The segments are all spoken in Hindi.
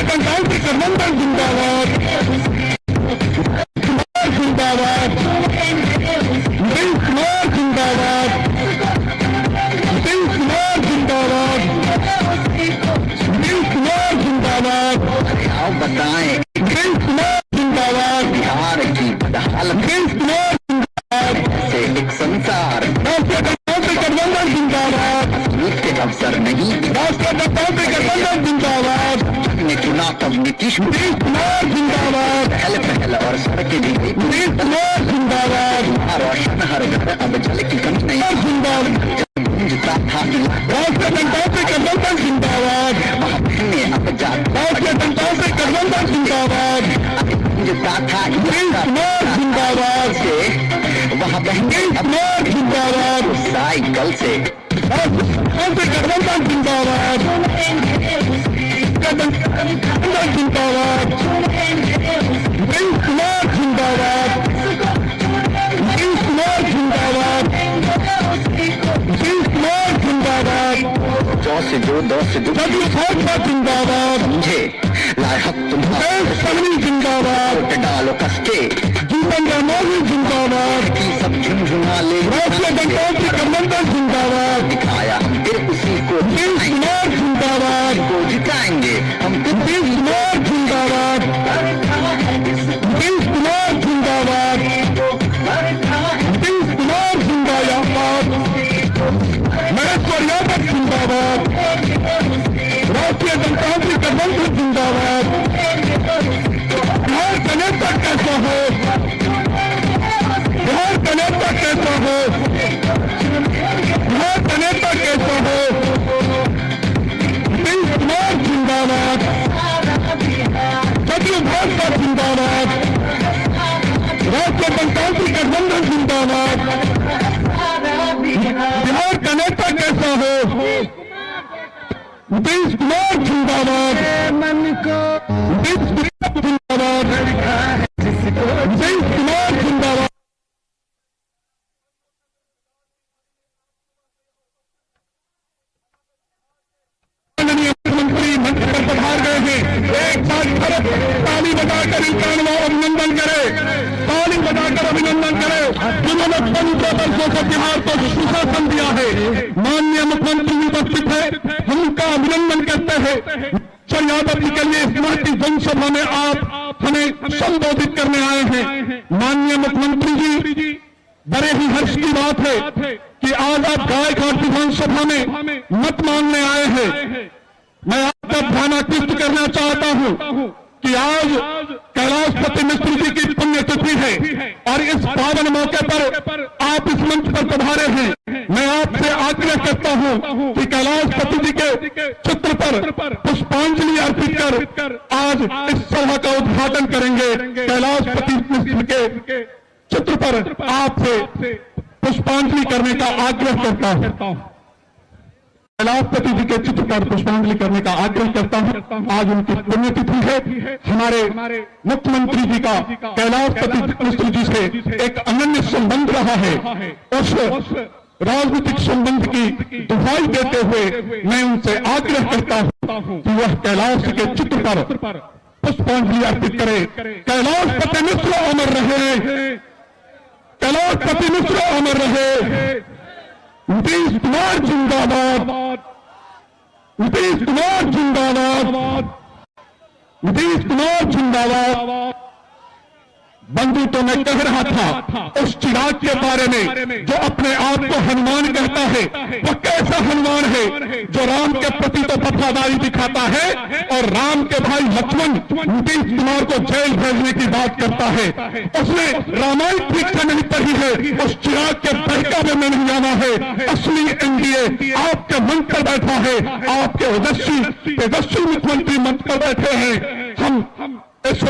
गणतांत्रिक गठबंधन जिंदाबाद, जिंदाबाद, नीतीश कुमार जिंदाबाद, नीतीश कुमार जिंदाबाद, नीतीश कुमार जिंदाबाद। आप बताएं नीतीश कुमार जिंदाबाद, बिहार की बदहाल नीतीश कुमार जिंदाबाद, से एक संसार राष्ट्रीय गणतांत्रिक गठबंधन जिंदाबाद, जीत के अवसर नहीं राष्ट्रीय गणतांत्रिक गठबंधन जिंदाबाद, ने चुना तब नीतीश कुमार जिंदाबाद, पहल और सड़कें दी गई नीतीश कुमार जिंदाबाद, रोशन हर घर अब जल की कमी नहीं जिंदाबाद, गूंजता था राष्ट्रीय गणतांत्रिक गठबंधन जिंदाबाद, ने अब जात राष्ट्रीय गणतांत्रिक गठबंधन जिंदाबाद, गूंजता था नीतीश कुमार जिंदाबाद, से वहाँ बहने कुमार जिंदाबाद, साइकिल से गणतांत्रिक गठबंधन जिंदाबाद, गठबंधन जिंदाबाद, नीतीश कुमार जिंदाबाद, नीतीश कुमार जिंदाबाद, नीतीश कुमार जिंदाबाद, जो से जो दो से दो सभी भाजपा जिंदाबाद, मुझे लायक तुम्हारे सभी जिंदाबाद, वोट डालो कसके जीवन रामानी जिंदाबाद, की सब झुंझुना ले राष्ट्रीय गणतांत्रिक गठबंधन जिंदाबाद, दिखाया हम फिर उसी को नीतीश कुमार जिंदाबाद, को जिताएंगे हम नीतीश कुमार जिंदाबाद, नीतीश कुमार जिंदाबाद, नीतीश कुमार जिंदाबाद, महेश्वर यादव जिंदाबाद, राष्ट्रीय गणतांत्रिक गठबंधन जिंदाबाद। बिहार का नेता कैसा हो, बिहार का नेता कैसा हो, बिहार का नेता कैसा हो, नीतीश कुमार जिंदाबाद, सभी भाजपा जिंदाबाद, राष्ट्रीय गणतांत्रिक गठबंधन जिंदाबाद। बिहार का नेता कैसा हो, नीतीश कुमार जिंदाबाद, नीतीश कुमार जिंदाबाद, नीतीश कुमार जिंदाबाद। माननीय मुख्यमंत्री मंच पर पधार गए हैं, एक बार भारत ताली बजाकर इनका अभिनंदन करे, ताली बजाकर अभिनंदन करे, जिन्होंने 15 वर्षों से बिहार को सुशासन दिया है। माननीय मुख्यमंत्री उपस्थित है, हम उनका अभिनंदन करते हैं। सर यादव जी के लिए इस महती जनसभा में आप हमें संबोधित करने आए हैं। माननीय मुख्यमंत्री जी, बड़े ही हर्ष की बात है कि आज आप गायघाट विधानसभा में मत मांगने आए हैं। मैं आपका ध्यान आकृष्ट करना चाहता हूं कि आज कैलाशपति मिश्र जी की पुण्यतिथि है और इस पावन मौके पर आप इस मंच पर पधारे हैं। मैं आपसे आग्रह करता हूं कि कैलाशपति जी के चित्र पर पुष्पांजलि अर्पित कर आज इस सभा का उद्घाटन करेंगे। कैलाशपति मिश्र के चित्र पर आपसे पुष्पांजलि करने का आग्रह करता हूं। कैलाशपति जी के चित्र पर पुष्पांजलि करने का आग्रह करता हूं। आज उनकी पुण्यतिथि है। हमारे मुख्यमंत्री जी का कैलाशपति मिश्र जी से एक अनन्य संबंध रहा है। उस राजनीतिक संबंध की दुहाई देते हुए मैं उनसे आग्रह करता हूं कि वह कैलाश के चित्र पर पुष्पांजलि अर्पित करे। कैलाशपति मिश्र अमर रहे, कैलाशपति मिश्र अमर रहे। नीतीश कुमार जिंदाबाद, नीतीश कुमार जिंदाबाद, नीतीश कुमार जिंदाबाद। बंधु तो मैं कह रहा था उस चिराग के बारे में जो अपने आप को हनुमान कहता है। वह कैसा हनुमान है जो राम के प्रति तो वफादारी दिखाता है और राम के भाई लक्ष्मण नीतीश कुमार को जेल भेजने की बात करता है। उसने रामायण ठीक से नहीं पढ़ी है। उस चिराग के बहकावे में नहीं आना है। असली एनडीए आपके मंच पर बैठा है। आपके तेजस्वी मुख्यमंत्री मंच पर बैठे हैं। हम इस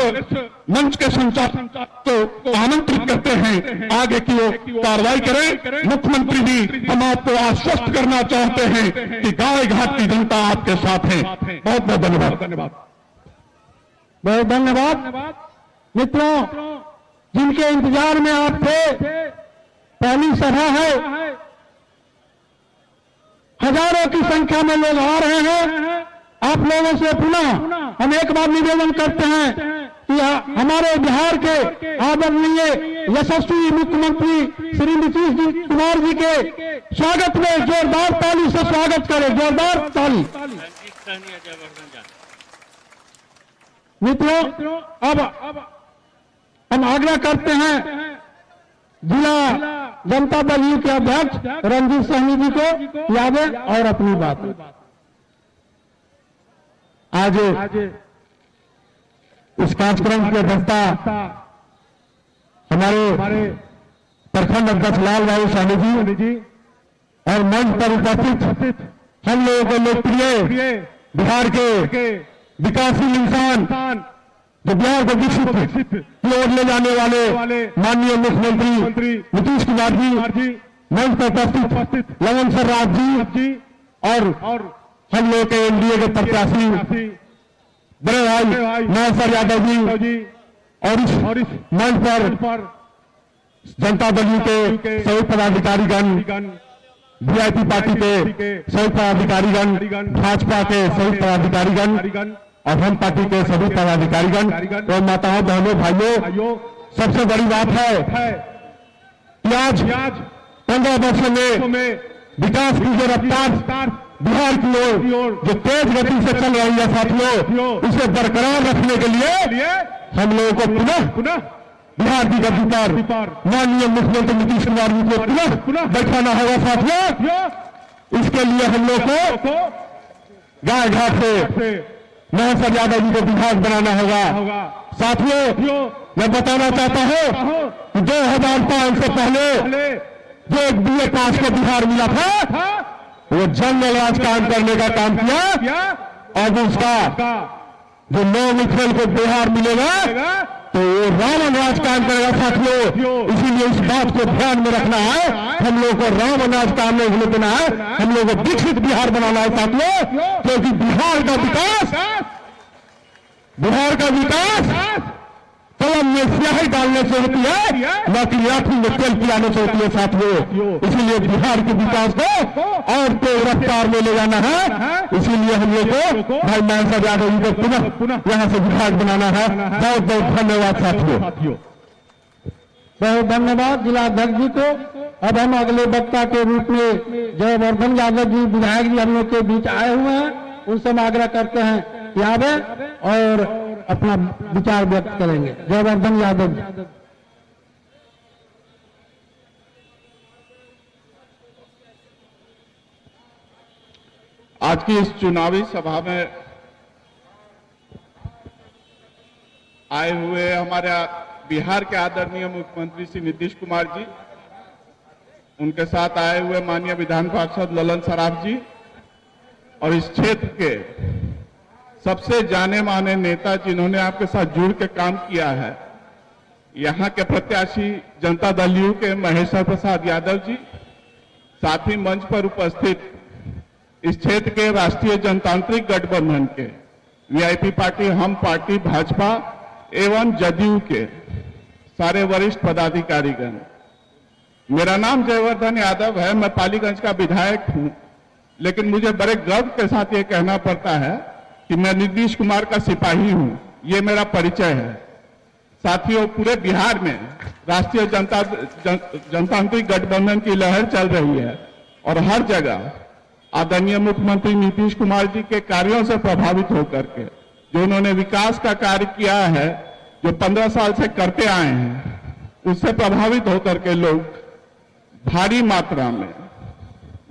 मंच के संचालक को आमंत्रित करते हैं आगे की वो कार्रवाई करें। मुख्यमंत्री जी, हम आपको आश्वस्त करना चाहते हैं कि गायघाट की जनता आपके साथ है। बहुत बहुत धन्यवाद। बहुत धन्यवाद। मित्रों, जिनके इंतजार में आप थे, पहली सभा है, हजारों की संख्या में लोग आ रहे हैं। आप लोगों से पुनः हम एक बार निवेदन करते हैं कि हमारे बिहार के आदरणीय यशस्वी मुख्यमंत्री श्री नीतीश कुमार जी के स्वागत में जोरदार ताली से स्वागत करें, जोरदार ताली। मित्रों, अब हम आग्रह करते हैं जिला जनता दल यू के अध्यक्ष रणजीत सहनी जी को यादें और अपनी बात। आज इस कार्यक्रम की अध्यक्षता हमारे प्रखंड अध्यक्ष लाल भाई साहनी जी और मंच पर उपस्थित हम लोगों के लोकप्रिय बिहार के विकासशील इंसान जो बिहार को विकसित की ओर ले जाने वाले माननीय मुख्यमंत्री नीतीश कुमार जी, मंच पर उपस्थित ललन सर्राफ जी और हम लोग के एनडीए के प्रत्याशी बड़े भाई महेश्वर यादव जी और इस मंच पर जनता दल के सभी पदाधिकारीगण, वीआईपी पार्टी के सभी पदाधिकारीगण, भाजपा के सभी पदाधिकारीगण और हम पार्टी के सभी पदाधिकारीगण और माताओं बहनों भाइयों, सबसे बड़ी बात है कि आज 15 वर्षों में विकास की जो रफ्तार बिहार की ओर जो तेज गति से चल रही है साथियों, उसे बरकरार रखने के लिए हम लोगों को पुनः बिहार की गद्दी पर माननीय मुख्यमंत्री नीतीश कुमार जी को पुनः बैठाना होगा साथियों। इसके लिए हम लोग को गाय घाट से महेश्वर यादव जी को विधायक बनाना होगा। साथियों, मैं बताना चाहता हूं कि 2005 से पहले जो एक बीए पास को बिहार मिला था वो जनरल राज काम करने का काम किया, और उसका जो नौ मुखियल को बिहार मिलेगा तो वो रावण राज काम करेगा साथियों। इसीलिए इस बात को ध्यान में रखना है, हम लोग को रावण राज काम नहीं होने देना है, हम लोग को विकसित बिहार बनाना है साथियों, क्योंकि बिहार का विकास कलम में स्याही डालने से होती है, न कि लाठी में तेल पिलाने से होती है साथियों। इसीलिए बिहार के विकास को और तेज रफ्तार में ले जाना है, इसीलिए हम लोग को भाई महेश्वर यादव जी को पुनः यहाँ से विधायक बनाना है। बहुत बहुत धन्यवाद साथियों। बहुत धन्यवाद जिला अध्यक्ष जी को। अब हम अगले वक्ता के रूप में जयवर्धन यादव जी विधायक जी हम लोग के बीच आए हुए हैं, उनसे हम आग्रह करते हैं कि आवे और अपना विचार व्यक्त करेंगे। जयवर्धन यादव जी। आज की इस चुनावी सभा में आए हुए हमारे बिहार के आदरणीय मुख्यमंत्री श्री नीतीश कुमार जी, उनके साथ आए हुए माननीय विधान पार्षद ललन सर्राफ जी और इस क्षेत्र के सबसे जाने माने नेता जिन्होंने आपके साथ जुड़ के काम किया है, यहाँ के प्रत्याशी जनता दल यू के महेश्वर प्रसाद यादव जी, साथ ही मंच पर उपस्थित इस क्षेत्र के राष्ट्रीय जनतांत्रिक गठबंधन के वीआईपी पार्टी, हम पार्टी, भाजपा एवं जदयू के सारे वरिष्ठ पदाधिकारीगण। मेरा नाम जयवर्धन यादव है, मैं पालीगंज का विधायक हूं, लेकिन मुझे बड़े गर्व के साथ ये कहना पड़ता है कि मैं नीतीश कुमार का सिपाही हूं, ये मेरा परिचय है। साथियों, पूरे बिहार में राष्ट्रीय जनतांत्रिक गठबंधन की लहर चल रही है और हर जगह आदरणीय मुख्यमंत्री नीतीश कुमार जी के कार्यों से प्रभावित होकर के, जो उन्होंने विकास का कार्य किया है, जो 15 साल से करते आए हैं, उससे प्रभावित होकर के लोग भारी मात्रा में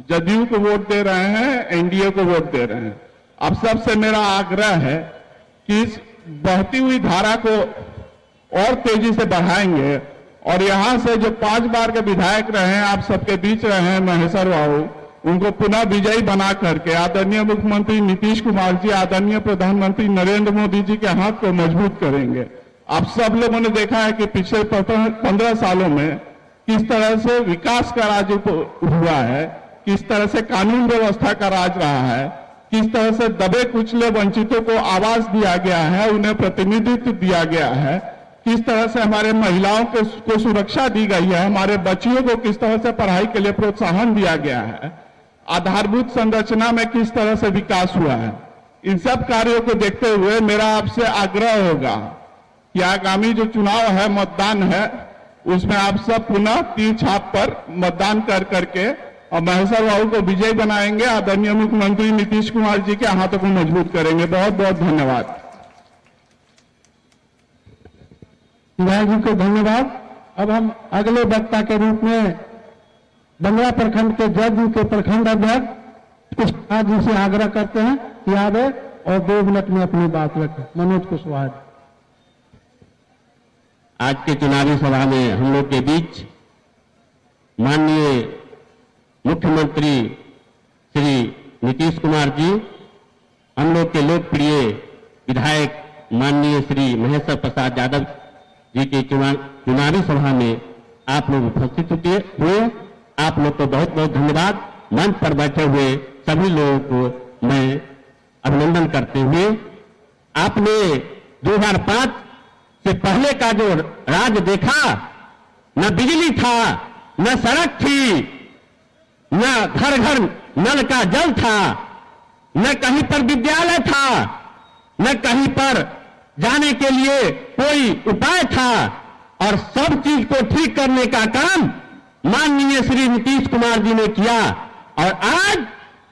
जदयू को वोट दे रहे हैं, एनडीए को वोट दे रहे हैं। आप सबसे मेरा आग्रह है कि इस बहती हुई धारा को और तेजी से बढ़ाएंगे और यहां से जो 5 बार के विधायक रहे हैं, आप सबके बीच रहे हैं महेश्वर बाबू, उनको पुनः विजयी बना करके आदरणीय मुख्यमंत्री नीतीश कुमार जी, आदरणीय प्रधानमंत्री नरेंद्र मोदी जी के हाथ को मजबूत करेंगे। आप सब लोगों ने देखा है कि पिछले 15 सालों में किस तरह से विकास का राज हुआ है, किस तरह से कानून व्यवस्था का राज रहा है, किस तरह से दबे कुचले वंचितों को आवाज दिया गया है, उन्हें प्रतिनिधित्व दिया गया है, किस तरह से हमारे महिलाओं को सुरक्षा दी गई है, हमारे बच्चियों को किस तरह से पढ़ाई के लिए प्रोत्साहन दिया गया है, आधारभूत संरचना में किस तरह से विकास हुआ है। इन सब कार्यों को देखते हुए मेरा आपसे आग्रह होगा कि आगामी जो चुनाव है, मतदान है, उसमें आप सब पुनः तीर छाप पर मतदान कर करके और महेश्वर बाबू को विजयी बनाएंगे। आदरणीय मुख्यमंत्री नीतीश कुमार जी के हाथों को मजबूत करेंगे। बहुत बहुत धन्यवाद। विधायक जी को धन्यवाद। अब हम अगले वक्ता के रूप में बंगला प्रखंड के जदयू के प्रखंड अध्यक्ष कुशवाहा जी से आग्रह करते हैं कि आवे और 2 मिनट में अपनी बात रखें। मनोज कुशवाहा जी। आज के चुनावी सभा में हम लोग के बीच माननीय मुख्यमंत्री श्री नीतीश कुमार जी, हम लोग के लोकप्रिय विधायक माननीय श्री महेश्वर प्रसाद यादव जी के चुनावी सभा में आप लोग उपस्थित हुए। आप लोग को बहुत बहुत धन्यवाद। मंच पर बैठे हुए सभी लोगों को मैं अभिनंदन करते हुए, आपने 2005 से पहले का जो राज देखा, न बिजली था, न सड़क थी, न घर घर नल का जल था, न कहीं पर विद्यालय था, न कहीं पर जाने के लिए कोई उपाय था, और सब चीज को ठीक करने का काम माननीय श्री नीतीश कुमार जी ने किया। और आज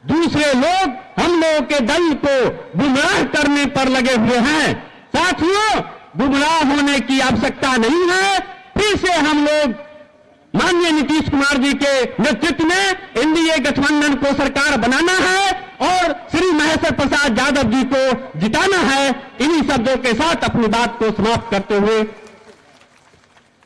दूसरे लोग हम लोगों के दल को गुमराह करने पर लगे हुए हैं। साथियों, गुमराह होने की आवश्यकता नहीं है। फिर से हम लोग माननीय नीतीश कुमार जी के नेतृत्व में एनडीए गठबंधन को सरकार बनाना है और श्री महेश्वर प्रसाद यादव जी को जिताना है। इन्हीं शब्दों के साथ अपनी बात को समाप्त करते हुए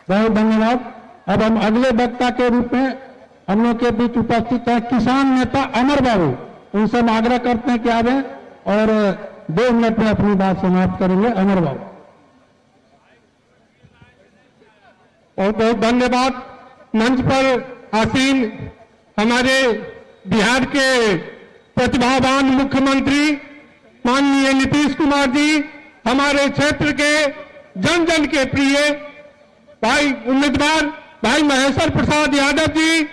बहुत धन्यवाद। अब हम अगले वक्ता के रूप में हम लोग के बीच उपस्थित है किसान नेता अमर बाबू। उनसे हम आग्रह करते हैं कि आवे और 2 मिनट में अपनी बात समाप्त करेंगे। अमर बाबू। बहुत बहुत धन्यवाद। मंच पर आसीन हमारे बिहार के प्रतिभावान मुख्यमंत्री माननीय नीतीश कुमार जी, हमारे क्षेत्र के जन जन के प्रिय भाई उम्मीदवार भाई महेश्वर प्रसाद यादव जी,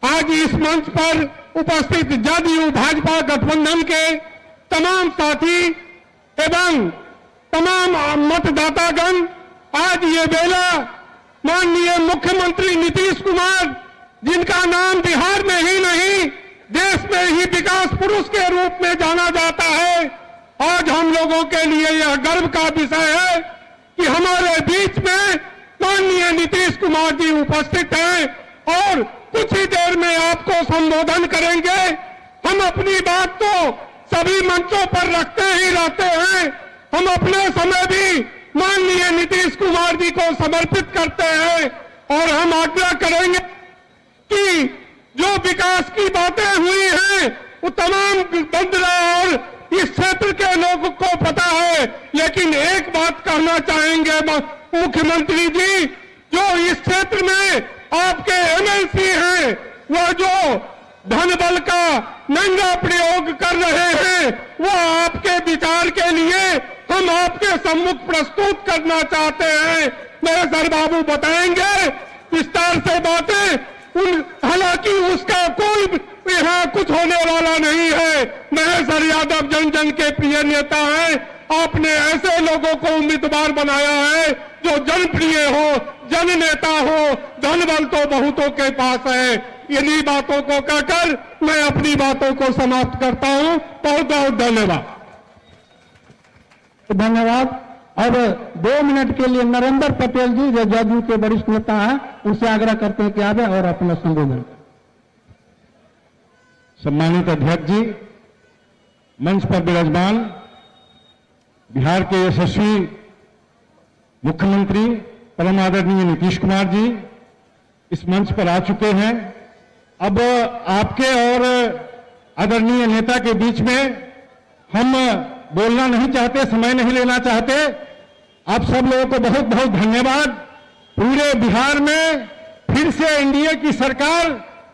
आज इस मंच पर उपस्थित जदयू भाजपा गठबंधन के तमाम साथी एवं तमाम मतदातागण, आज ये बेला माननीय मुख्यमंत्री नीतीश कुमार, जिनका नाम बिहार में ही नहीं देश में ही विकास पुरुष के रूप में जाना जाता है, आज हम लोगों के लिए यह गर्व का विषय है कि हमारे बीच में माननीय नीतीश कुमार जी उपस्थित हैं और कुछ ही देर में आपको संबोधन करेंगे। हम अपनी बात तो सभी मंचों पर रखते ही रहते हैं। हम अपने समय भी माननीय नीतीश कुमार जी को समर्पित करते हैं और हम आग्रह करेंगे कि जो विकास की बातें हुई हैं वो तमाम बंदरा और इस क्षेत्र के लोगों को पता है, लेकिन एक बात कहना चाहेंगे मुख्यमंत्री जी, जो इस क्षेत्र में आपके एमएलसी हैं, वह जो धन बल का नंगा प्रयोग कर रहे हैं, वो आपके विचार के लिए हम आपके सम्मुख प्रस्तुत करना चाहते हैं। महेश्वर बाबू बताएंगे विस्तार से बातें। हालांकि उसका कोई यहाँ कुछ होने वाला नहीं है। महेश्वर यादव जन जन के प्रिय नेता हैं। आपने ऐसे लोगों को उम्मीदवार बनाया है जो जनप्रिय हो, जन नेता हो। धन बल तो बहुतों के पास है। इन्हीं बातों को कहकर मैं अपनी बातों को समाप्त करता हूं। बहुत बहुत धन्यवाद। धन्यवाद। अब 2 मिनट के लिए नरेंद्र पटेल जी, जो जदयू के वरिष्ठ नेता हैं, उनसे आग्रह करते हैं कि आवे और अपना संबोधन। सम्मानित अध्यक्ष जी, मंच पर विराजमान बिहार के यशस्वी मुख्यमंत्री परम आदरणीय नीतीश कुमार जी इस मंच पर आ चुके हैं। अब आपके और आदरणीय नेता के बीच में हम बोलना नहीं चाहते, समय नहीं लेना चाहते। आप सब लोगों को बहुत बहुत धन्यवाद। पूरे बिहार में फिर से एनडीए की सरकार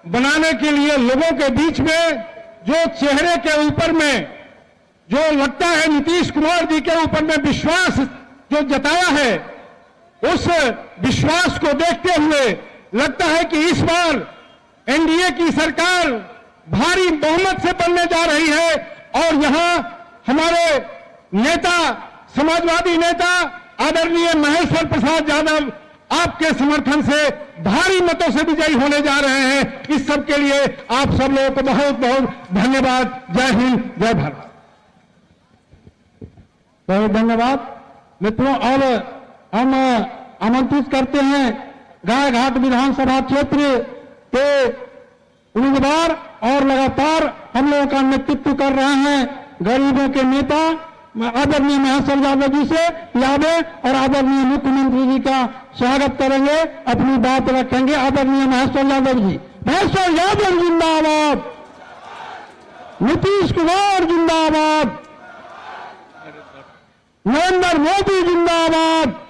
बनाने के लिए लोगों के बीच में जो चेहरे के ऊपर में जो लगता है नीतीश कुमार जी के ऊपर में विश्वास जो जताया है, उस विश्वास को देखते हुए लगता है कि इस बार एनडीए की सरकार भारी बहुमत से बनने जा रही है। और यहां हमारे नेता, समाजवादी नेता आदरणीय महेश्वर प्रसाद यादव आपके समर्थन से भारी मतों से विजयी होने जा रहे हैं। इस सब के लिए आप सब लोगों को बहुत बहुत धन्यवाद। जय हिंद, जय भारत। बहुत धन्यवाद मित्रों। और हम आमंत्रित करते हैं गायघाट विधानसभा क्षेत्र के उम्मीदवार और लगातार हम लोगों का नेतृत्व कर रहे हैं गरीबों के नेता आदरणीय महेश्वर यादव जी से यादव और आदरणीय मुख्यमंत्री जी का स्वागत करेंगे, अपनी बात रखेंगे। आदरणीय महेश्वर यादव जी। महेश्वर यादव जिंदाबाद, नीतीश कुमार जिंदाबाद, नरेंद्र मोदी जिंदाबाद।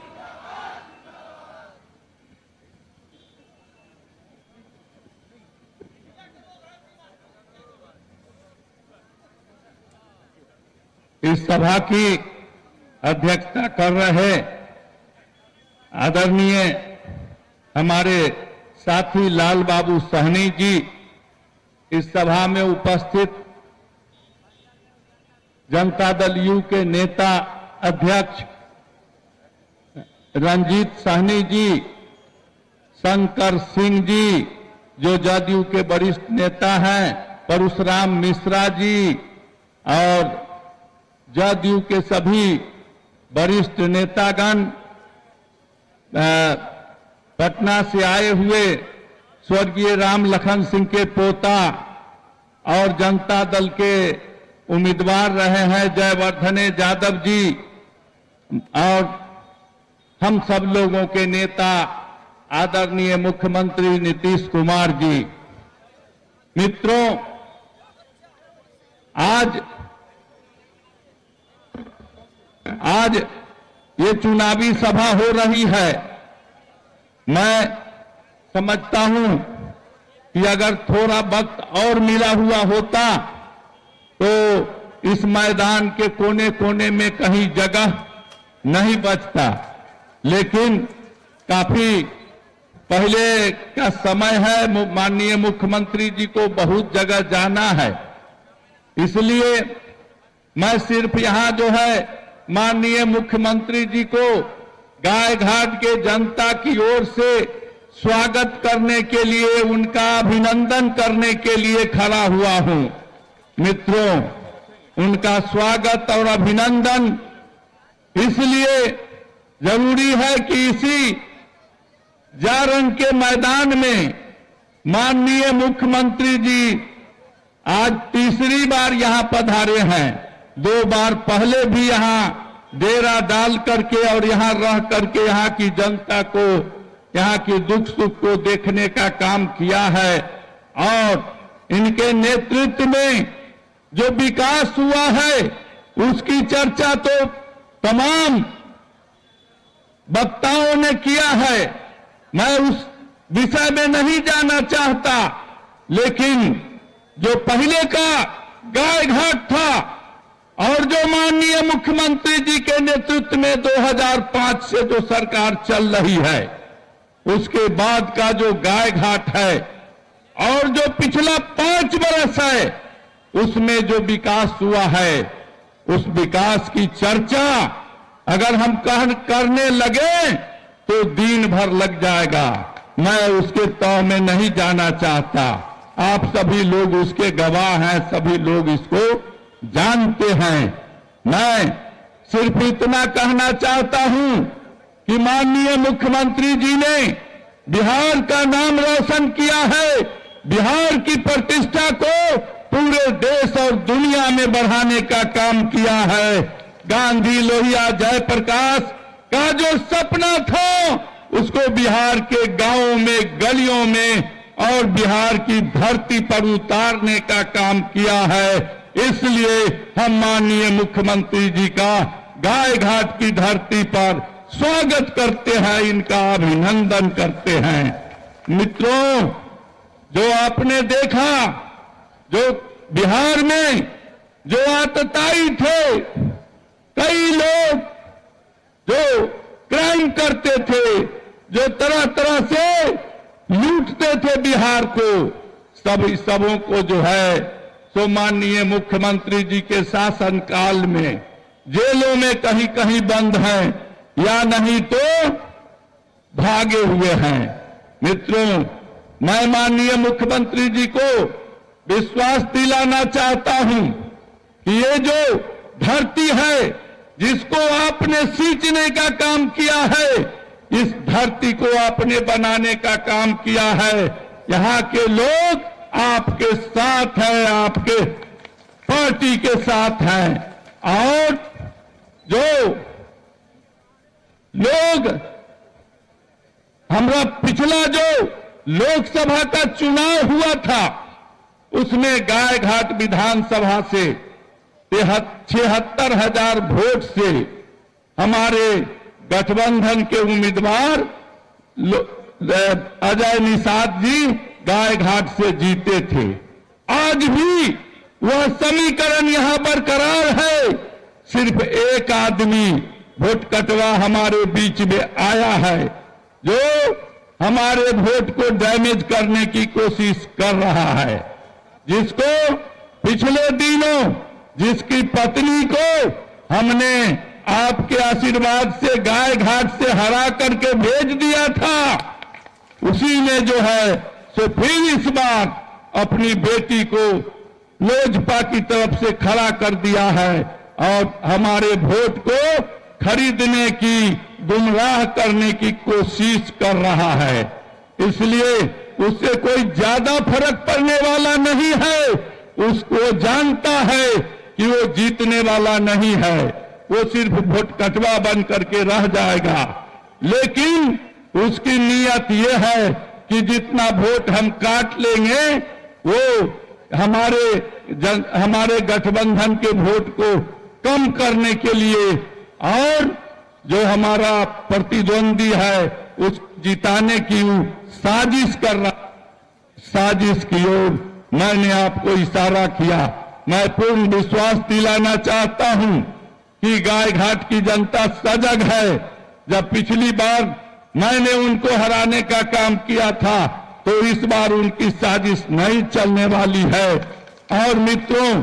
इस सभा की अध्यक्षता कर रहे आदरणीय हमारे साथी लाल बाबू सहनी जी, इस सभा में उपस्थित जनता दल यू के नेता अध्यक्ष रंजीत सहनी जी, शंकर सिंह जी जो जदयू के वरिष्ठ नेता हैं, परशुराम मिश्रा जी और जदयू के सभी वरिष्ठ नेतागण, पटना से आए हुए स्वर्गीय राम लखन सिंह के पोता और जनता दल के उम्मीदवार रहे हैं जयवर्धने यादव जी और हम सब लोगों के नेता आदरणीय मुख्यमंत्री नीतीश कुमार जी। मित्रों, आज ये चुनावी सभा हो रही है। मैं समझता हूं कि अगर थोड़ा वक्त और मिला हुआ होता तो इस मैदान के कोने कोने में कहीं जगह नहीं बचता, लेकिन काफी पहले का समय है। माननीय मुख्यमंत्री जी को बहुत जगह जाना है, इसलिए मैं सिर्फ यहां जो है माननीय मुख्यमंत्री जी को गायघाट के जनता की ओर से स्वागत करने के लिए, उनका अभिनंदन करने के लिए खड़ा हुआ हूं। मित्रों, उनका स्वागत और अभिनंदन इसलिए जरूरी है कि इसी जारंग के मैदान में माननीय मुख्यमंत्री जी आज तीसरी बार यहां पधारे हैं। 2 बार पहले भी यहां डेरा डाल करके और यहां रह करके यहां की जनता को, यहां की दुख सुख को देखने का काम किया है और इनके नेतृत्व में जो विकास हुआ है उसकी चर्चा तो तमाम वक्ताओं ने किया है। मैं उस विषय में नहीं जाना चाहता, लेकिन जो पहले का गायघाट था और जो माननीय मुख्यमंत्री जी के नेतृत्व में 2005 से जो सरकार चल रही है, उसके बाद का जो गायघाट है और जो पिछला 5 वर्ष है उसमें जो विकास हुआ है, उस विकास की चर्चा अगर हम करने लगे तो दिन भर लग जाएगा। मैं उसके तौर में नहीं जाना चाहता। आप सभी लोग उसके गवाह हैं, सभी लोग इसको जानते हैं। मैं सिर्फ इतना कहना चाहता हूं कि माननीय मुख्यमंत्री जी ने बिहार का नाम रोशन किया है, बिहार की प्रतिष्ठा को पूरे देश और दुनिया में बढ़ाने का काम किया है। गांधी, लोहिया, जयप्रकाश का जो सपना था उसको बिहार के गांवों में, गलियों में और बिहार की धरती पर उतारने का काम किया है। इसलिए हम माननीय मुख्यमंत्री जी का गायघाट की धरती पर स्वागत करते हैं, इनका अभिनंदन करते हैं। मित्रों, जो आपने देखा, जो बिहार में जो आतताई थे, कई लोग जो क्राइम करते थे, जो तरह तरह से लूटते थे बिहार को, सभी सबों को जो है तो माननीय मुख्यमंत्री जी के शासनकाल में जेलों में कहीं कहीं बंद हैं या नहीं तो भागे हुए हैं। मित्रों, मैं माननीय मुख्यमंत्री जी को विश्वास दिलाना चाहता हूं कि ये जो धरती है जिसको आपने सींचने का काम किया है, इस धरती को आपने बनाने का काम किया है। यहां के लोग आपके साथ हैं, आपके पार्टी के साथ हैं। और जो लोग हमारा पिछला जो लोकसभा का चुनाव हुआ था, उसमें गायघाट विधानसभा से 76,000 वोट से हमारे गठबंधन के उम्मीदवार अजय निषाद जी गायघाट से जीते थे। आज भी वह समीकरण यहां बरकरार है। सिर्फ एक आदमी वोट कटवा हमारे बीच में आया है जो हमारे वोट को डैमेज करने की कोशिश कर रहा है, जिसको पिछले दिनों जिसकी पत्नी को हमने आपके आशीर्वाद से गायघाट से हरा करके भेज दिया था, उसी ने जो है सो फिर इस बार अपनी बेटी को लोजपा की तरफ से खड़ा कर दिया है और हमारे वोट को खरीदने की, गुमराह करने की कोशिश कर रहा है। इसलिए उससे कोई ज्यादा फर्क पड़ने वाला नहीं है। उसको जानता है कि वो जीतने वाला नहीं है, वो सिर्फ वोट कटवा बन करके रह जाएगा। लेकिन उसकी नीयत ये है कि जितना वोट हम काट लेंगे वो हमारे गठबंधन के वोट को कम करने के लिए और जो हमारा प्रतिद्वंदी है उस जिताने की साजिश कर रहा, साजिश की ओर मैंने आपको इशारा किया। मैं पूर्ण विश्वास दिलाना चाहता हूं कि गायघाट की जनता सजग है। जब पिछली बार मैंने उनको हराने का काम किया था तो इस बार उनकी साजिश नहीं चलने वाली है। और मित्रों,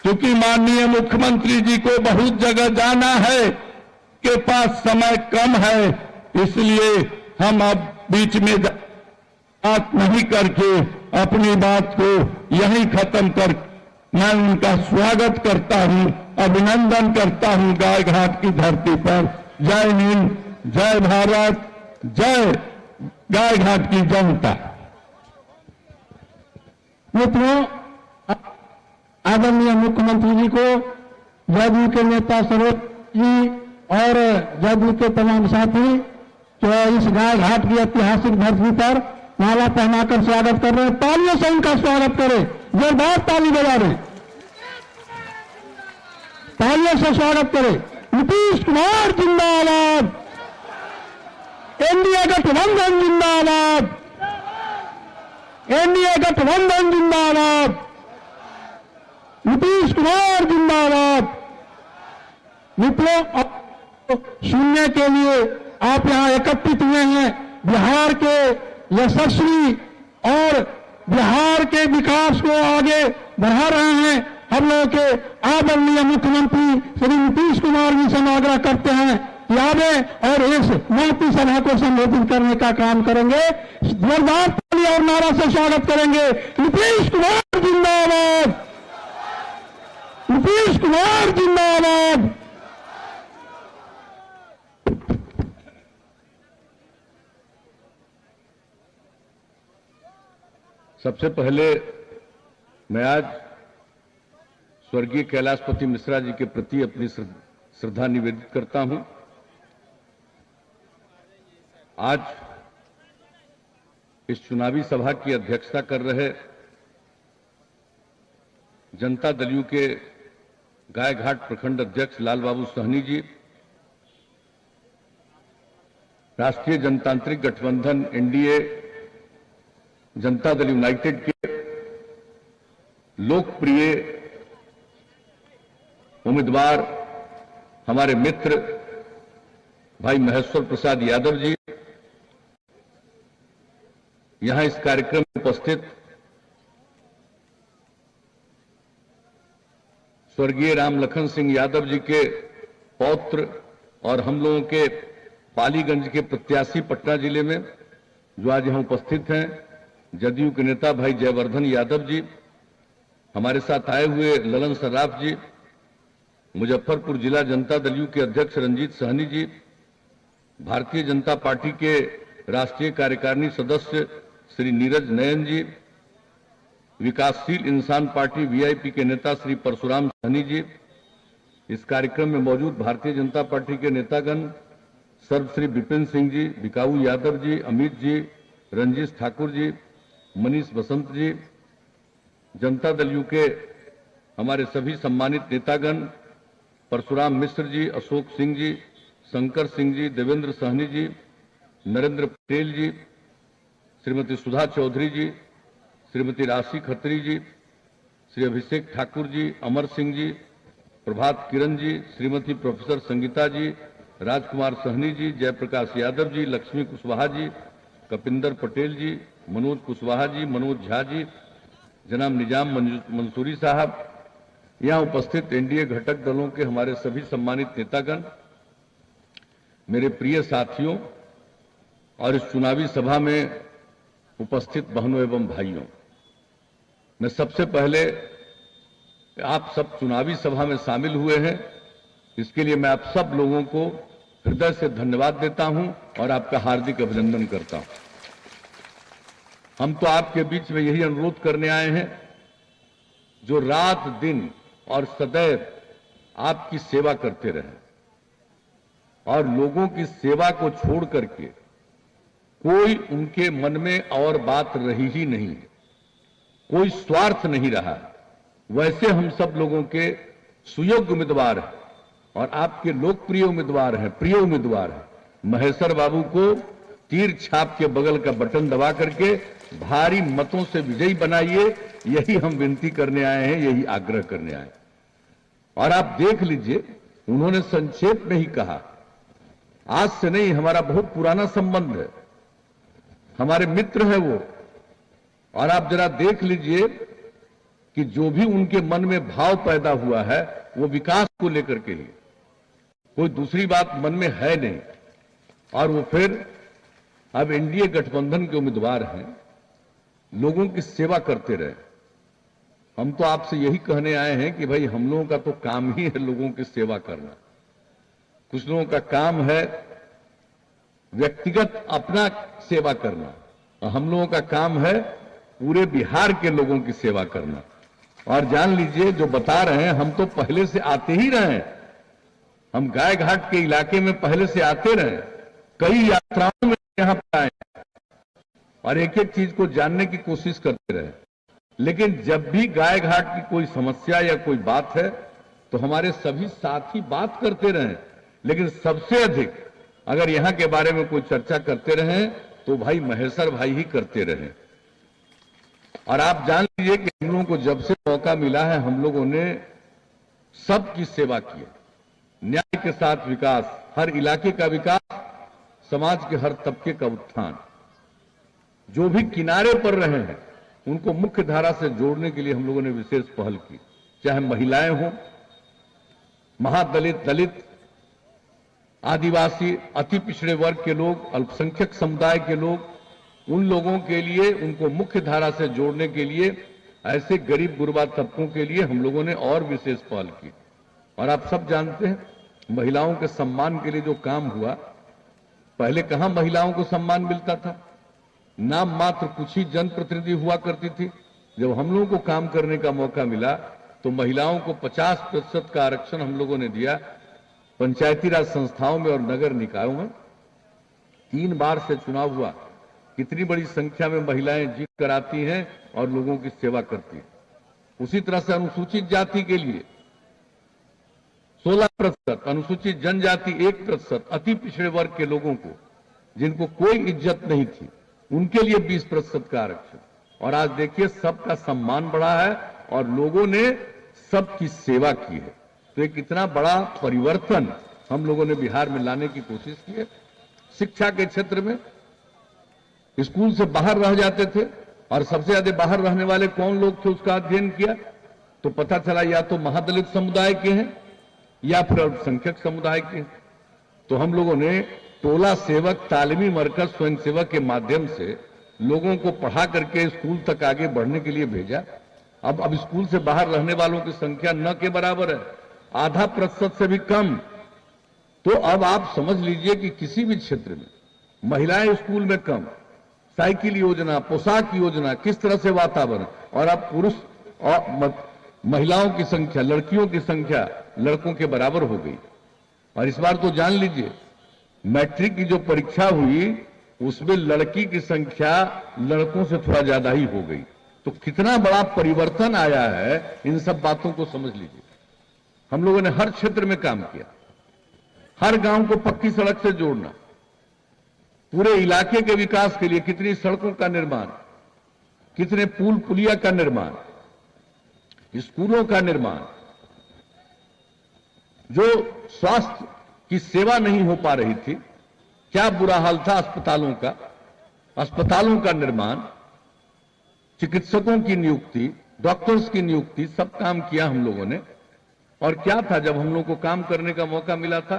क्योंकि माननीय मुख्यमंत्री जी को बहुत जगह जाना है, के पास समय कम है, इसलिए हम अब बीच में बात नहीं करके अपनी बात को यहीं खत्म कर मैं उनका स्वागत करता हूं, अभिनंदन करता हूं गायघाट की धरती पर। जय हिंद, जय भारत, जय गायघाट की जनता। मित्रों, आदरणीय मुख्यमंत्री जी को जदयू के नेता सरोज जी और जदयू के तमाम साथी जो इस गायघाट की ऐतिहासिक धरती पर माला पहनाकर स्वागत कर रहे हैं। तालियों से उनका स्वागत करें, जोरदार ताली बजा रहे, तालियों से स्वागत करें। नीतीश कुमार जिंदाबाद, एनडीए गठबंधन जिंदाबाद, एनडीए गठबंधन जिंदाबाद, नीतीश कुमार जिंदाबाद। मित्रों, सुनने के लिए आप यहां एकत्रित हुए हैं। बिहार के यशस्वी और बिहार के विकास को आगे बढ़ा रहे हैं हम लोगों के आदरणीय मुख्यमंत्री श्री नीतीश कुमार जी से आग्रह करते हैं कि आगे और इस महती सभा को संबोधित करने का काम करेंगे। जोरदार ताली और नारा से स्वागत करेंगे। नीतीश कुमार जिंदाबाद, नीतीश कुमार जिंदाबाद। सबसे पहले मैं आज स्वर्गीय कैलाशपति मिश्रा जी के प्रति अपनी श्रद्धा निवेदित करता हूं। आज इस चुनावी सभा की अध्यक्षता कर रहे जनता दल यू के गायघाट प्रखंड अध्यक्ष लाल बाबू सहनी जी, राष्ट्रीय जनतांत्रिक गठबंधन एनडीए जनता दल यूनाइटेड के लोकप्रिय उम्मीदवार हमारे मित्र भाई महेश्वर प्रसाद यादव जी, यहां इस कार्यक्रम में उपस्थित स्वर्गीय राम लखन सिंह यादव जी के पौत्र और हम लोगों के पालीगंज के प्रत्याशी पटना जिले में जो आज यहां उपस्थित हैं, जदयू के नेता भाई जयवर्धन यादव जी, हमारे साथ आए हुए ललन सर्राफ जी, मुजफ्फरपुर जिला जनता दल यू के अध्यक्ष रंजीत सहनी जी, भारतीय जनता पार्टी के राष्ट्रीय कार्यकारिणी सदस्य श्री नीरज नयन जी, विकासशील इंसान पार्टी वीआईपी के नेता श्री परशुराम सहनी जी, इस कार्यक्रम में मौजूद भारतीय जनता पार्टी के नेतागण सर्वश्री विपिन सिंह जी, बिकाऊ यादव जी, अमित जी, रंजीश ठाकुर जी, मनीष बसंत जी, जनता दल यू के हमारे सभी सम्मानित नेतागण परशुराम मिश्र जी, अशोक सिंह जी, शंकर सिंह जी, देवेंद्र सहनी जी, नरेंद्र पटेल जी, श्रीमती सुधा चौधरी जी, श्रीमती राशि खत्री जी, श्री अभिषेक ठाकुर जी, अमर सिंह जी, प्रभात किरण जी, श्रीमती प्रोफेसर संगीता जी, राजकुमार सहनी जी, जयप्रकाश यादव जी, लक्ष्मी कुशवाहा जी, कपिंदर पटेल जी, मनोज कुशवाहा जी, मनोज झा जी, जनाब निजाम मंसूरी साहब, यहां उपस्थित एनडीए घटक दलों के हमारे सभी सम्मानित नेतागण, मेरे प्रिय साथियों और इस चुनावी सभा में उपस्थित बहनों एवं भाइयों, मैं सबसे पहले आप सब चुनावी सभा में शामिल हुए हैं, इसके लिए मैं आप सब लोगों को हृदय से धन्यवाद देता हूं और आपका हार्दिक अभिनंदन करता हूं। हम तो आपके बीच में यही अनुरोध करने आए हैं, जो रात दिन और सदैव आपकी सेवा करते रहे और लोगों की सेवा को छोड़ करके कोई उनके मन में और बात रही ही नहीं, कोई स्वार्थ नहीं रहा, वैसे हम सब लोगों के सुयोग्य उम्मीदवार हैं और आपके लोकप्रिय उम्मीदवार हैं, प्रिय उम्मीदवार हैं। महेश्वर बाबू को तीर छाप के बगल का बटन दबा करके भारी मतों से विजयी बनाइए, यही हम विनती करने आए हैं, यही आग्रह करने आए हैं। और आप देख लीजिए, उन्होंने संक्षेप में ही कहा, आज से नहीं, हमारा बहुत पुराना संबंध है, हमारे मित्र हैं वो। और आप जरा देख लीजिए कि जो भी उनके मन में भाव पैदा हुआ है वो विकास को लेकर के ही, कोई दूसरी बात मन में है नहीं। और वो फिर अब एनडीए गठबंधन के उम्मीदवार हैं, लोगों की सेवा करते रहे। हम तो आपसे यही कहने आए हैं कि भाई हम लोगों का तो काम ही है लोगों की सेवा करना। कुछ लोगों का काम है व्यक्तिगत अपना सेवा करना, और हम लोगों का काम है पूरे बिहार के लोगों की सेवा करना। और जान लीजिए, जो बता रहे हैं, हम तो पहले से आते ही रहे हैं, हम गाय घाट के इलाके में पहले से आते रहे, कई यात्राओं में यहां पर आए और एक एक चीज को जानने की कोशिश करते रहे। लेकिन जब भी गाय घाट की कोई समस्या या कोई बात है तो हमारे सभी साथी बात करते रहे, लेकिन सबसे अधिक अगर यहां के बारे में कोई चर्चा करते रहे तो भाई महेश्वर भाई ही करते रहे। और आप जान लीजिए कि हम लोगों को जब से मौका मिला है, हम लोगों ने सबकी सेवा की, न्याय के साथ विकास, हर इलाके का विकास, समाज के हर तबके का उत्थान। जो भी किनारे पर रहे हैं उनको मुख्य धारा से जोड़ने के लिए हम लोगों ने विशेष पहल की, चाहे महिलाएं हों, महादलित, दलित, आदिवासी, अति पिछड़े वर्ग के लोग, अल्पसंख्यक समुदाय के लोग, उन लोगों के लिए, उनको मुख्य धारा से जोड़ने के लिए, ऐसे गरीब गुरबा तबकों के लिए हम लोगों ने और विशेष पहल की। और आप सब जानते हैं, महिलाओं के सम्मान के लिए जो काम हुआ, पहले कहां महिलाओं को सम्मान मिलता था, नाम मात्र कुछ ही जनप्रतिनिधि हुआ करती थी। जब हम लोगों को काम करने का मौका मिला तो महिलाओं को 50% का आरक्षण हम लोगों ने दिया। पंचायती राज संस्थाओं में और नगर निकायों में 3 बार से चुनाव हुआ, कितनी बड़ी संख्या में महिलाएं जीत कर आती हैं और लोगों की सेवा करती हैं। उसी तरह से अनुसूचित जाति के लिए 16%, अनुसूचित जनजाति 1%, अति पिछड़े वर्ग के लोगों को जिनको कोई इज्जत नहीं थी उनके लिए 20% का आरक्षण। और आज देखिए सबका सम्मान बढ़ा है और लोगों ने सबकी सेवा की है। तो एक इतना बड़ा परिवर्तन हम लोगों ने बिहार में लाने की कोशिश की है। शिक्षा के क्षेत्र में स्कूल से बाहर रह जाते थे और सबसे ज्यादा बाहर रहने वाले कौन लोग थे उसका अध्ययन किया तो पता चला या तो महादलित समुदाय के हैं या फिर अल्पसंख्यक समुदाय के हैं। तो हम लोगों ने टोला सेवक तालीमी मरकज स्वयंसेवक के माध्यम से लोगों को पढ़ा करके स्कूल तक आगे बढ़ने के लिए भेजा। अब स्कूल से बाहर रहने वालों की संख्या न के बराबर है, आधा प्रतिशत से भी कम। तो अब आप समझ लीजिए कि किसी भी क्षेत्र में महिलाएं स्कूल में कम, साइकिल योजना, पोशाक योजना, किस तरह से वातावरण, और अब पुरुष और महिलाओं की संख्या, लड़कियों की संख्या लड़कों के बराबर हो गई। और इस बार तो जान लीजिए मैट्रिक की जो परीक्षा हुई उसमें लड़की की संख्या लड़कों से थोड़ा ज्यादा ही हो गई। तो कितना बड़ा परिवर्तन आया है, इन सब बातों को समझ लीजिए। हम लोगों ने हर क्षेत्र में काम किया, हर गांव को पक्की सड़क से जोड़ना, पूरे इलाके के विकास के लिए कितनी सड़कों का निर्माण, कितने पुल पुलिया का निर्माण, स्कूलों का निर्माण। जो स्वास्थ्य की सेवा नहीं हो पा रही थी, क्या बुरा हाल था अस्पतालों का, अस्पतालों का निर्माण, चिकित्सकों की नियुक्ति, डॉक्टर्स की नियुक्ति, सब काम किया हम लोगों ने। और क्या था, जब हम लोगों को काम करने का मौका मिला था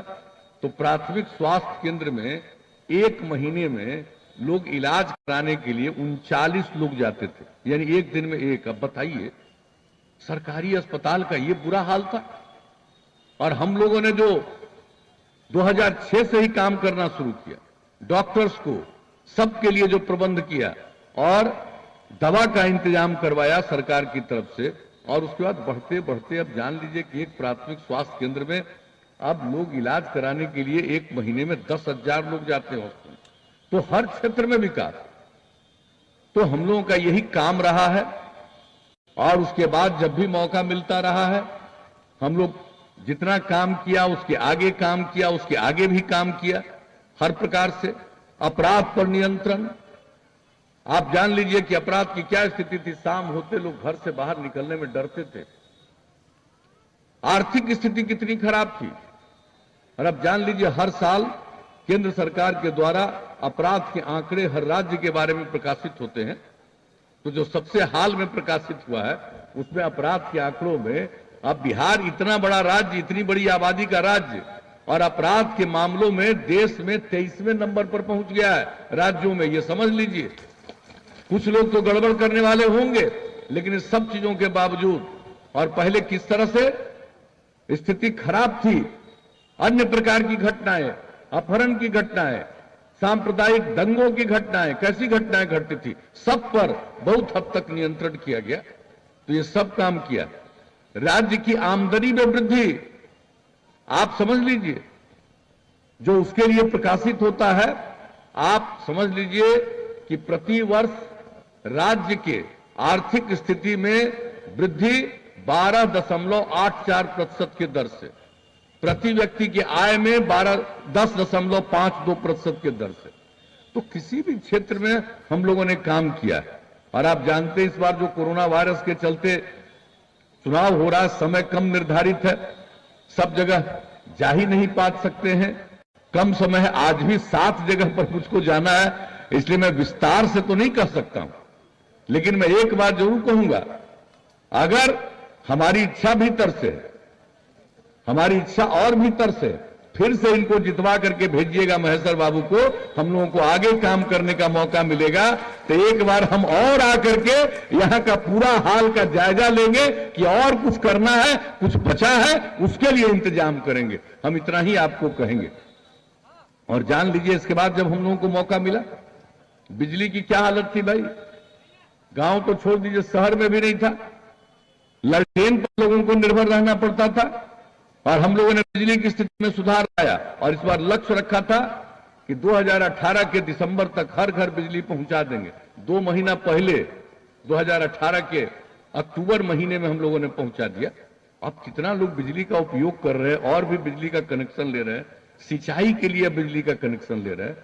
तो प्राथमिक स्वास्थ्य केंद्र में एक महीने में लोग इलाज कराने के लिए 39 लोग जाते थे, यानी एक दिन में एक। अब बताइए सरकारी अस्पताल का ये बुरा हाल था। और हम लोगों ने जो 2006 से ही काम करना शुरू किया, डॉक्टर्स को सबके लिए जो प्रबंध किया और दवा का इंतजाम करवाया सरकार की तरफ से, और उसके बाद बढ़ते बढ़ते अब जान लीजिए कि एक प्राथमिक स्वास्थ्य केंद्र में अब लोग इलाज कराने के लिए एक महीने में 10,000 लोग जाते हैं हॉस्पिटल। तो हर क्षेत्र में विकास। तो हम लोगों का यही काम रहा है। और उसके बाद जब भी मौका मिलता रहा है, हम लोग जितना काम किया उसके आगे काम किया, उसके आगे भी काम किया हर प्रकार से। अपराध पर नियंत्रण, आप जान लीजिए कि अपराध की क्या स्थिति थी, शाम होते लोग घर से बाहर निकलने में डरते थे। आर्थिक स्थिति कितनी खराब थी। और अब जान लीजिए हर साल केंद्र सरकार के द्वारा अपराध के आंकड़े हर राज्य के बारे में प्रकाशित होते हैं। तो जो सबसे हाल में प्रकाशित हुआ है उसमें अपराध के आंकड़ों में अब बिहार इतना बड़ा राज्य, इतनी बड़ी आबादी का राज्य, और अपराध के मामलों में देश में 23वें नंबर पर पहुंच गया है राज्यों में। ये समझ लीजिए, कुछ लोग तो गड़बड़ करने वाले होंगे, लेकिन इस सब चीजों के बावजूद, और पहले किस तरह से स्थिति खराब थी, अन्य प्रकार की घटनाएं, अपहरण की घटनाएं, सांप्रदायिक दंगों की घटनाएं, कैसी घटनाएं घटती थी, सब पर बहुत हद तक नियंत्रण किया गया। तो ये सब काम किया। राज्य की आमदनी में वृद्धि, आप समझ लीजिए, जो उसके लिए प्रकाशित होता है, आप समझ लीजिए कि प्रति वर्ष राज्य के आर्थिक स्थिति में वृद्धि 12.84% की दर से, प्रति व्यक्ति की आय में 10.52% की दर से। तो किसी भी क्षेत्र में हम लोगों ने काम किया है। और आप जानते हैं इस बार जो कोरोना वायरस के चलते चुनाव हो रहा है, समय कम निर्धारित है, सब जगह जा ही नहीं पा सकते हैं, कम समय है। आज भी 7 जगह पर मुझको जाना है, इसलिए मैं विस्तार से तो नहीं कह सकता हूं, लेकिन मैं एक बात जरूर कहूंगा, अगर हमारी इच्छा भीतर से, हमारी इच्छा और भीतर से, फिर से इनको जितवा करके भेजिएगा महेश्वर बाबू को, हम लोगों को आगे काम करने का मौका मिलेगा, तो एक बार हम और आकर के यहां का पूरा हाल का जायजा लेंगे कि और कुछ करना है, कुछ बचा है, उसके लिए इंतजाम करेंगे। हम इतना ही आपको कहेंगे। और जान लीजिए इसके बाद जब हम लोगों को मौका मिला, बिजली की क्या हालत थी भाई, गांव तो छोड़ दीजिए, शहर में भी नहीं था, लालटेन पर लोगों को निर्भर रहना पड़ता था। और हम लोगों ने बिजली की स्थिति में सुधार लाया, और इस बार लक्ष्य रखा था कि 2018 के दिसंबर तक हर घर बिजली पहुंचा देंगे। 2 महीना पहले 2018 के अक्टूबर महीने में हम लोगों ने पहुंचा दिया। अब कितना लोग बिजली का उपयोग कर रहे हैं, और भी बिजली का कनेक्शन ले रहे हैं, सिंचाई के लिए बिजली का कनेक्शन ले रहे हैं।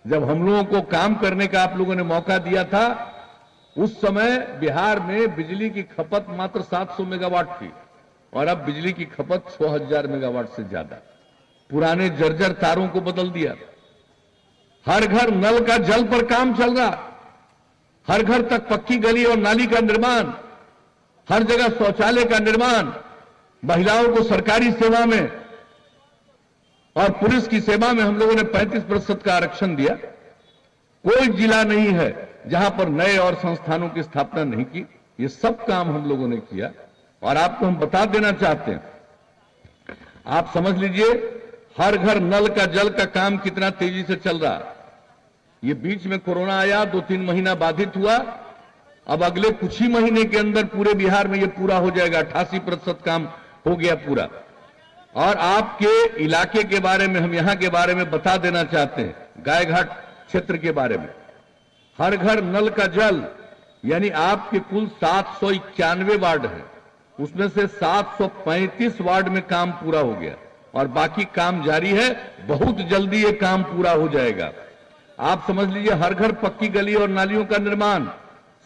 जब हम लोगों को काम करने का आप लोगों ने मौका दिया था, उस समय बिहार में बिजली की खपत मात्र 700 मेगावाट थी, और अब बिजली की खपत 6000 मेगावाट से ज्यादा। पुराने जर्जर तारों को बदल दिया, हर घर नल का जल पर काम चल रहा, हर घर तक पक्की गली और नाली का निर्माण, हर जगह शौचालय का निर्माण, महिलाओं को सरकारी सेवा में और पुलिस की सेवा में हम लोगों ने 35% का आरक्षण दिया। कोई जिला नहीं है जहां पर नए और संस्थानों की स्थापना नहीं की। ये सब काम हम लोगों ने किया और आपको हम बता देना चाहते हैं, आप समझ लीजिए हर घर नल का जल का काम कितना तेजी से चल रहा। ये बीच में कोरोना आया, 2-3 महीना बाधित हुआ। अब अगले कुछ ही महीने के अंदर पूरे बिहार में ये पूरा हो जाएगा। 88% काम हो गया पूरा। और आपके इलाके के बारे में, हम यहां के बारे में बता देना चाहते हैं, गायघाट क्षेत्र के बारे में। हर घर नल का जल, यानी आपके कुल 791 वार्ड हैं, उसमें से 735 वार्ड में काम पूरा हो गया और बाकी काम जारी है। बहुत जल्दी ये काम पूरा हो जाएगा। आप समझ लीजिए हर घर पक्की गली और नालियों का निर्माण,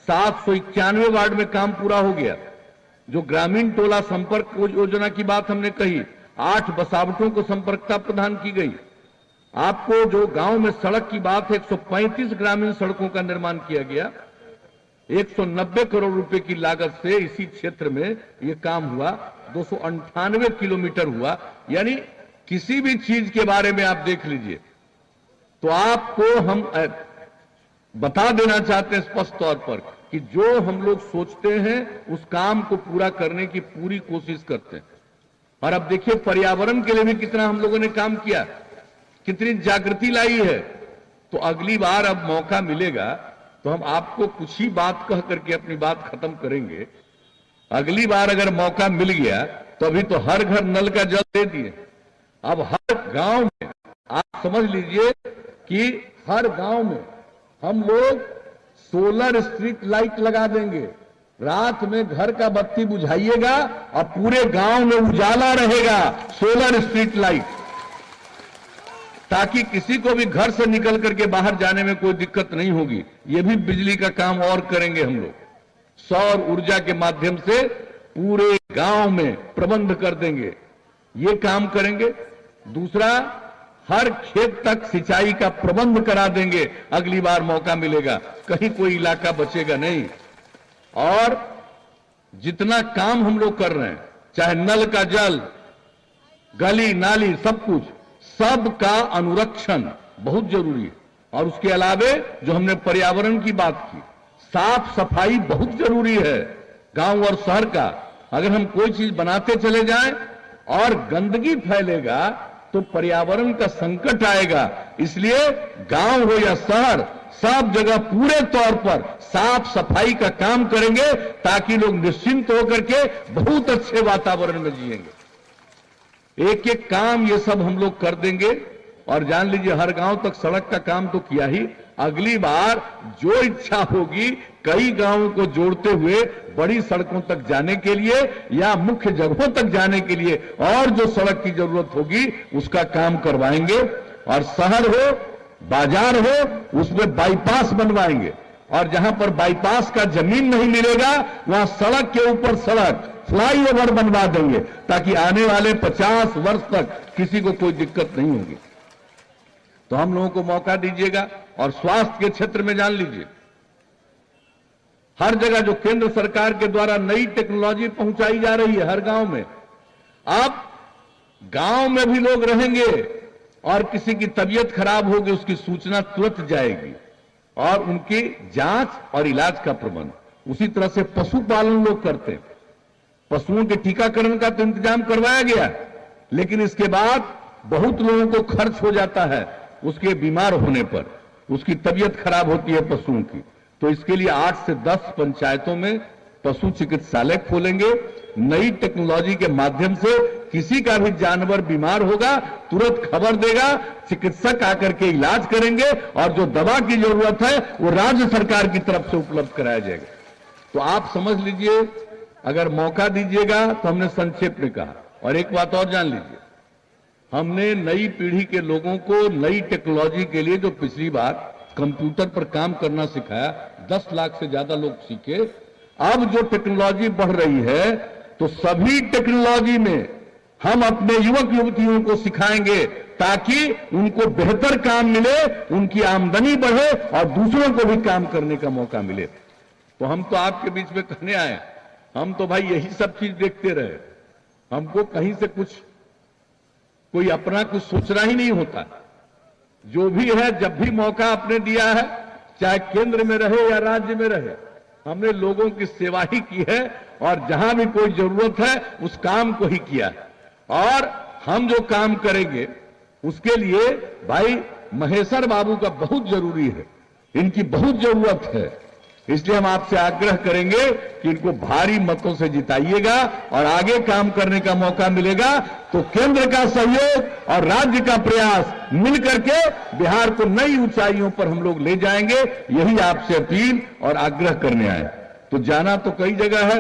791 वार्ड में काम पूरा हो गया। जो ग्रामीण टोला संपर्क योजना की बात हमने कही, 8 बसावटों को संपर्कता प्रदान की गई। आपको जो गांव में सड़क की बात है, 135 ग्रामीण सड़कों का निर्माण किया गया। 190 करोड़ रुपए की लागत से इसी क्षेत्र में यह काम हुआ। 298 किलोमीटर हुआ। यानी किसी भी चीज के बारे में आप देख लीजिए तो आपको हम बता देना चाहते हैं स्पष्ट तौर पर कि जो हम लोग सोचते हैं उस काम को पूरा करने की पूरी कोशिश करते हैं। और अब देखिए पर्यावरण के लिए भी कितना हम लोगों ने काम किया, कितनी जागृति लाई है। तो अगली बार अब मौका मिलेगा तो हम आपको कुछ ही बात कह करके अपनी बात खत्म करेंगे। अगली बार अगर मौका मिल गया तो अभी तो हर घर नल का जल दे दिए। अब हर गांव में आप समझ लीजिए कि हर गांव में हम लोग सोलर स्ट्रीट लाइट लगा देंगे। रात में घर का बत्ती बुझाइएगा और पूरे गांव में उजाला रहेगा, सोलर स्ट्रीट लाइट, ताकि किसी को भी घर से निकल करके बाहर जाने में कोई दिक्कत नहीं होगी। ये भी बिजली का काम और करेंगे हम लोग, सौर ऊर्जा के माध्यम से पूरे गांव में प्रबंध कर देंगे, ये काम करेंगे। दूसरा, हर खेत तक सिंचाई का प्रबंध करा देंगे। अगली बार मौका मिलेगा, कहीं कोई इलाका बचेगा नहीं। और जितना काम हम लोग कर रहे हैं, चाहे नल का जल, गली नाली, सब कुछ, सबका अनुरक्षण बहुत जरूरी है। और उसके अलावे जो हमने पर्यावरण की बात की, साफ सफाई बहुत जरूरी है गांव और शहर का। अगर हम कोई चीज बनाते चले जाएं और गंदगी फैलेगा तो पर्यावरण का संकट आएगा। इसलिए गांव हो या शहर, सब जगह पूरे तौर पर साफ सफाई का काम करेंगे ताकि लोग निश्चिंत होकर के बहुत अच्छे वातावरण में जिएंगे। एक एक काम ये सब हम लोग कर देंगे। और जान लीजिए हर गांव तक सड़क का काम तो किया ही, अगली बार जो इच्छा होगी कई गांवों को जोड़ते हुए बड़ी सड़कों तक जाने के लिए या मुख्य जगहों तक जाने के लिए और जो सड़क की जरूरत होगी उसका काम करवाएंगे। और शहर हो, बाजार हो, उसमें बाईपास बनवाएंगे। और जहां पर बाईपास का जमीन नहीं मिलेगा वहां सड़क के ऊपर सड़क, फ्लाईओवर बनवा देंगे ताकि आने वाले 50 वर्ष तक किसी को कोई दिक्कत नहीं होगी। तो हम लोगों को मौका दीजिएगा। और स्वास्थ्य के क्षेत्र में जान लीजिए हर जगह जो केंद्र सरकार के द्वारा नई टेक्नोलॉजी पहुंचाई जा रही है हर गांव में, अब गांव में भी लोग रहेंगे और किसी की तबीयत खराब होगी उसकी सूचना तुरंत जाएगी और उनकी जांच और इलाज का प्रबंध। उसी तरह से पशुपालन लोग करते हैं, पशुओं के टीकाकरण का तो इंतजाम करवाया गया, लेकिन इसके बाद बहुत लोगों को खर्च हो जाता है उसके बीमार होने पर, उसकी तबीयत खराब होती है पशुओं की। तो इसके लिए 8 से 10 पंचायतों में पशु चिकित्सालय खोलेंगे। नई टेक्नोलॉजी के माध्यम से किसी का भी जानवर बीमार होगा तुरंत खबर देगा, चिकित्सक आकर के इलाज करेंगे और जो दवा की जरूरत है वो राज्य सरकार की तरफ से उपलब्ध कराया जाएगा। तो आप समझ लीजिए, अगर मौका दीजिएगा तो हमने संक्षेप में कहा। और एक बात और जान लीजिए, हमने नई पीढ़ी के लोगों को नई टेक्नोलॉजी के लिए जो पिछली बार कंप्यूटर पर काम करना सिखाया, 10 लाख से ज्यादा लोग सीखे। अब जो टेक्नोलॉजी बढ़ रही है तो सभी टेक्नोलॉजी में हम अपने युवक युवतियों को सिखाएंगे ताकि उनको बेहतर काम मिले, उनकी आमदनी बढ़े और दूसरों को भी काम करने का मौका मिले। तो हम तो आपके बीच में कहने आए हम तो भाई यही सब चीज देखते रहे, हमको कहीं से कोई अपना कुछ सोचना ही नहीं होता। जो भी है, जब भी मौका आपने दिया है, चाहे केंद्र में रहे या राज्य में रहे, हमने लोगों की सेवा ही की है और जहां भी कोई जरूरत है उस काम को ही किया है। और हम जो काम करेंगे उसके लिए भाई महेश्वर बाबू का बहुत जरूरी है, इनकी बहुत जरूरत है। इसलिए हम आपसे आग्रह करेंगे कि इनको भारी मतों से जिताइएगा और आगे काम करने का मौका मिलेगा तो केंद्र का सहयोग और राज्य का प्रयास मिलकर के बिहार को नई ऊंचाइयों पर हम लोग ले जाएंगे। यही आपसे अपील और आग्रह करने आए। तो जाना तो कई जगह है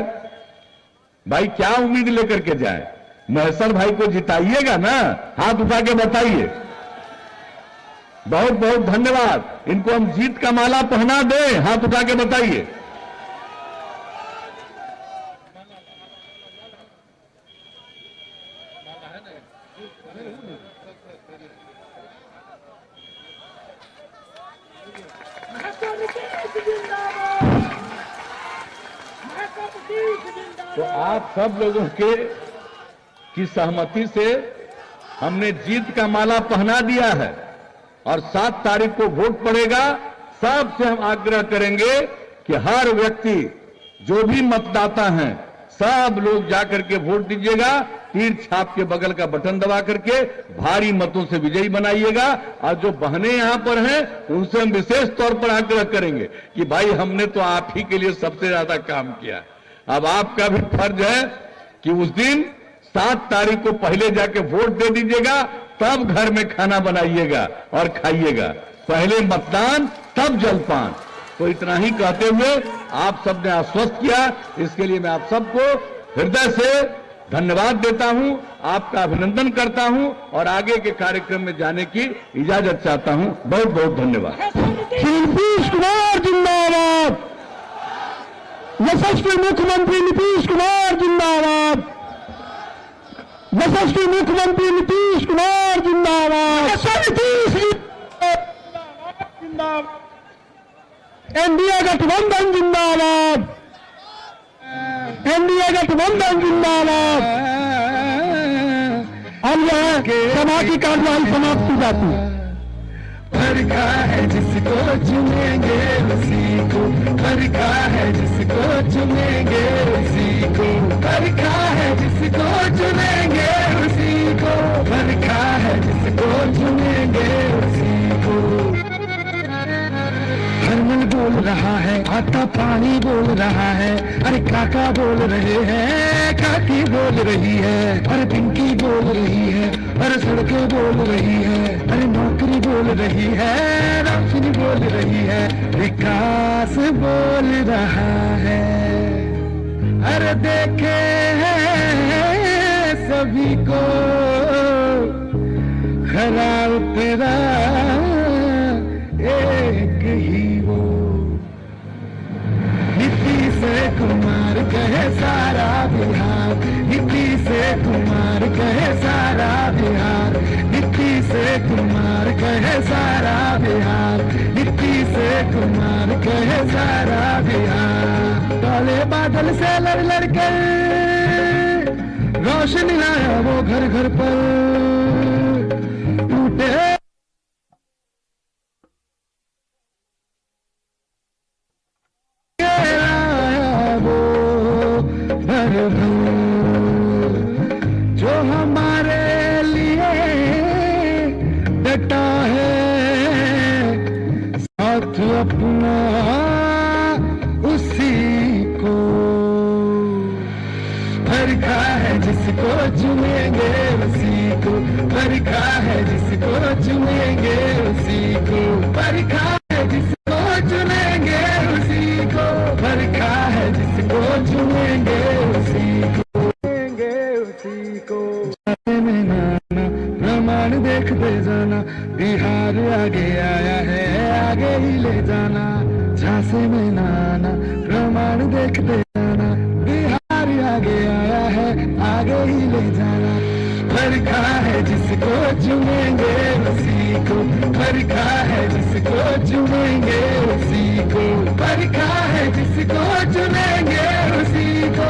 भाई, क्या उम्मीद लेकर के जाए? महेश्वर भाई को जिताइएगा ना, हाथ उठा के बताइए। बहुत बहुत धन्यवाद। इनको हम जीत का माला पहना दें, हाथ उठा के बताइए। तो आप सब लोगों की सहमति से हमने जीत का माला पहना दिया है और 7 तारीख को वोट पड़ेगा। सबसे हम आग्रह करेंगे कि हर व्यक्ति, जो भी मतदाता हैं, सब लोग जाकर के वोट दीजिएगा। तीर छाप के बगल का बटन दबा करके भारी मतों से विजयी बनाइएगा। और जो बहनें यहां पर हैं उनसे हम विशेष तौर पर आग्रह करेंगे कि भाई हमने तो आप ही के लिए सबसे ज्यादा काम किया, अब आपका भी फर्ज है कि उस दिन 7 तारीख को पहले जाके वोट दे दीजिएगा, तब घर में खाना बनाइएगा और खाइएगा। पहले मतदान तब जलपान। तो इतना ही कहते हुए आप सबने आश्वस्त किया, इसके लिए मैं आप सबको हृदय से धन्यवाद देता हूं, आपका अभिनंदन करता हूं और आगे के कार्यक्रम में जाने की इजाजत चाहता हूं। बहुत बहुत धन्यवाद। नीतीश कुमार जिंदाबाद, यशस्वी मुख्यमंत्री नीतीश कुमार जिंदाबाद, यशस्वी मुख्यमंत्री नीतीश कुमार जिंदाबाद, एनडीए गठबंधन जिंदाबाद, एनडीए गठबंधन जिंदाबाद। अब यह सभा की कार्यवाही समाप्त की जाती है। फरका है जिसको चुनेंगे उसी को, फरका है जिसको चुनेंगे उसी को, फरका है जिसको चुनेंगे उसी को, फरका है जिसको चुनेंगे उसी को। हरमल बोल रहा है, आता पानी बोल रहा है, अरे काका बोल रहे हैं, काकी बोल रही है, अरे पिंकी बोल रही है, अरे सड़कें बोल रही है, अरे नौकरी बोल रही है, रोशनी बोल रही है, विकास बोल रहा है। अरे देखे हैं सभी को खराब तेरा एक ही वो, नीतीश कुमार कहे सारा बिहार, नीतीश कुमार कहे सारा बिहार, नीतीश कुमार कहे सारा बिहार, नीतीश कुमार कहे सारा बिहार। काले बादल से लड़ लड़ कर रोशनी आया वो घर घर पर, टूटे जो हमारे लिए डटा है, साथ अपना उसी को, फरका है जिसको चुनेंगे उसी को, फरका है जिसको चुनेंगे उसी को, फरका है जिसको चुनेंगे उसी को, फरका है जिसको चुनेंगे उसी को। प्रमाण देखते जाना, बिहार आगे आया है, आगे ही ले जाना। झांसी में नाना प्रमाण देखते जाना, बिहार आगे आया है, आगे ही ले जाना। फरका है जिसको चुनेंगे उसी को, फरका है जिसको चुनेंगे उसी को, फरका है जिसको चुनेंगे उसी को।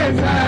जैसा